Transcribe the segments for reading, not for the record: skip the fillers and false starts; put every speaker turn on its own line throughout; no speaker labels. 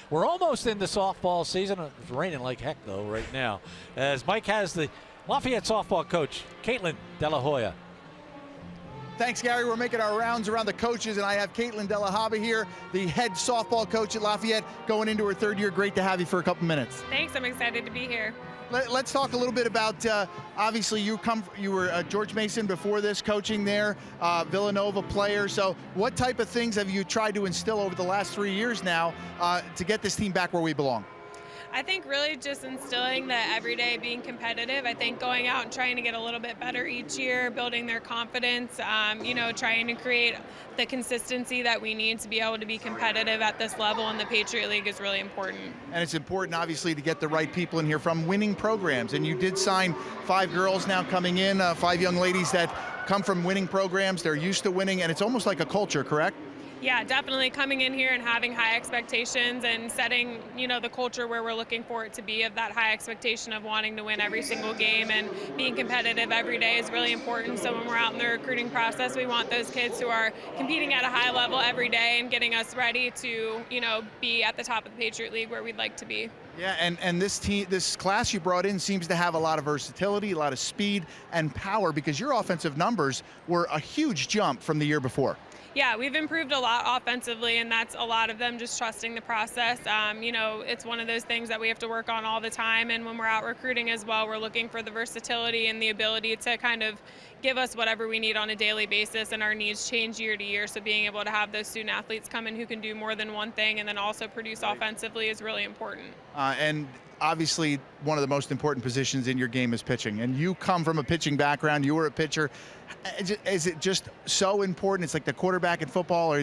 We're almost into softball season. It's raining like heck, though, right now. As Mike has the Lafayette softball coach, Caitlyn De La Hoya.
Thanks, Gary. We're making our rounds around the coaches, and I have Caitlyn De La Haba here, the head softball coach at Lafayette, going into her third year. Great to have you for a couple minutes.
Thanks. I'm excited to be here.
Let's talk a little bit about, obviously you were George Mason before this, coaching there, Villanova player. So what type of things have you tried to instill over the last 3 years now to get this team back where we belong?
I think really just instilling that every day being competitive. I think going out and trying to get a little bit better each year, building their confidence, trying to create the consistency that we need to be able to be competitive at this level in the Patriot League is really important.
And it's important, obviously, to get the right people in here from winning programs. And you did sign 5 girls now coming in, 5 young ladies that come from winning programs. They're used to winning, and it's almost like a culture, correct?
Yeah, definitely coming in here and having high expectations and setting, the culture where we're looking for it to be, of that high expectation of wanting to win every single game and being competitive every day is really important. So when we're out in the recruiting process, we want those kids who are competing at a high level every day and getting us ready to, be at the top of the Patriot League where we'd like to be.
Yeah, and this class you brought in seems to have a lot of versatility, a lot of speed and power, because your offensive numbers were a huge jump from the year before.
Yeah, we've improved a lot offensively, and that's a lot of them just trusting the process. It's one of those things that we have to work on all the time, and when we're out recruiting as well, we're looking for the versatility and the ability to kind of give us whatever we need on a daily basis, and our needs change year to year. So being able to have those student athletes come in who can do more than one thing and then also produce offensively is really important.
And obviously, one of the most important positions in your game is pitching, and you come from a pitching background. You were a pitcher. Is it just so important? It's like the quarterback in football, or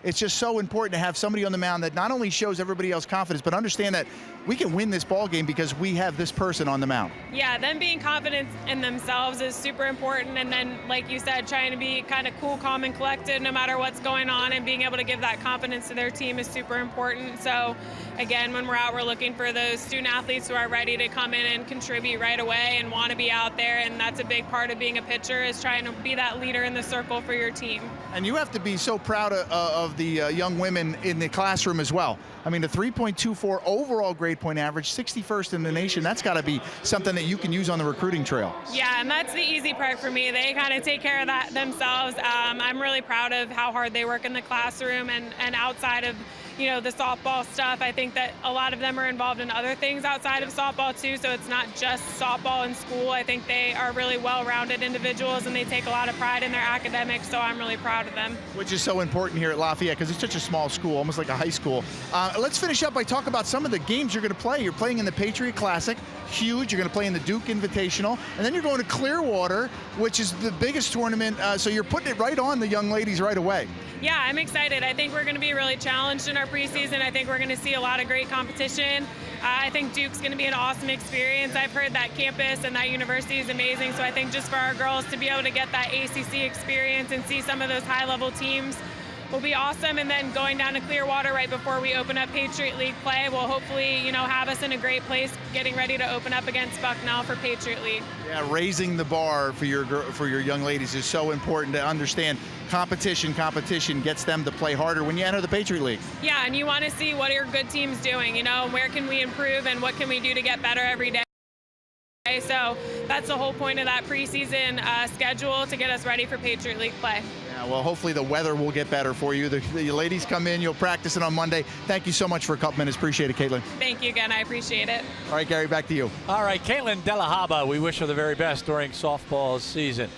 it's just so important to have somebody on the mound that not only shows everybody else confidence, but understand that we can win this ball game because we have this person on the mound.
Yeah, them being confident in themselves is super important, and then, like you said, trying to be kind of cool, calm, and collected no matter what's going on, and being able to give that confidence to their team is super important. So again, when we're out, we're looking for those student athletes who are ready to come in and contribute right away and want to be out there, and that's a big part of being a pitcher, is trying to be that leader in the circle for your team.
And you have to be so proud of the young women in the classroom as well. I mean, a 3.24 overall grade point average, 61st in the nation. That's got to be something that you can use on the recruiting trail.
Yeah, and that's the easy part for me. They kind of take care of that themselves. I'm really proud of how hard they work in the classroom and outside of the softball stuff. I think that a lot of them are involved in other things outside of softball too, so it's not just softball in school. I think they are really well-rounded individuals, and they take a lot of pride in their academics, so I'm really proud of them.
Which is so important here at Lafayette, because it's such a small school, almost like a high school. Let's finish up by talking about some of the games you're going to play. You're playing in the Patriot Classic, huge. You're going to play in the Duke Invitational, and then you're going to Clearwater, which is the biggest tournament, so you're putting it right on the young ladies right away.
Yeah, I'm excited. I think we're going to be really challenged in our preseason. I think we're going to see a lot of great competition. I think Duke's going to be an awesome experience. I've heard that campus and that university is amazing, so I think just for our girls to be able to get that ACC experience and see some of those high-level teams will be awesome. And then going down to Clearwater right before we open up Patriot League play will hopefully, have us in a great place getting ready to open up against Bucknell for Patriot League.
Yeah, raising the bar for your young ladies is so important to understand. Competition gets them to play harder when you enter the Patriot League.
Yeah, and you want to see what are good teams doing, where can we improve and what can we do to get better every day. So that's the whole point of that preseason schedule, to get us ready for Patriot League play.
Yeah, well, hopefully the weather will get better for you. The ladies come in, you'll practice it on Monday. Thank you so much for a couple minutes. Appreciate it, Caitlyn.
Thank you again. I appreciate it.
All right, Gary, back to you.
All right, Caitlyn De La Haba, we wish her the very best during softball season.